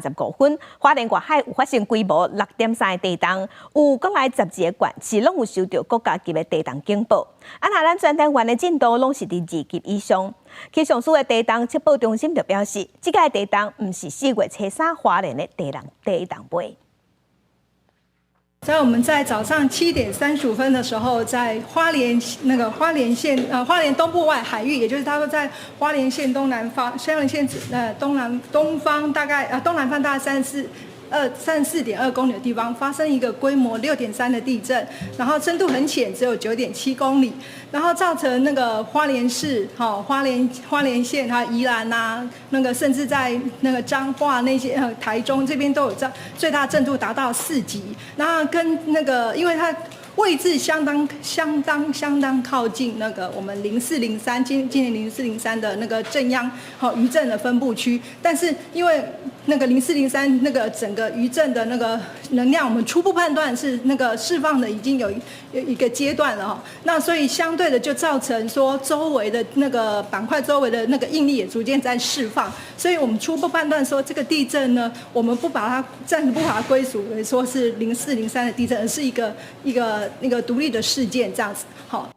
15分，花莲外海有发生规模6.3的地震，有国内12个县市拢有收到国家级的地震警报。那咱全台湾的震度拢是伫2级以上。气象署的地震测报中心就表示，这个地震不是4月初3花莲的地震第一震尾。在我们在早上7点35分的时候，在花莲县花莲东部外海域，也就是他说在花莲县东南方东方大概东南方大概34.2公里的地方发生一个规模6.3的地震，然后深度很浅，只有9.7公里，然后造成那个花莲市、花莲县、宜兰啊，甚至在那个彰化那些台中这边都有最大震度达到4级，然后跟因为它位置相当靠近我们0403今年0403的震央余震的分布区，但是因为0403整个余震的能量，我们初步判断是释放的已经有一个阶段了那所以相对的就造成说周围的板块周围的应力也逐渐在释放，所以我们初步判断说这个地震呢，我们暂时不把它归属为说是0403的地震，而是一个独立的事件这样子。好。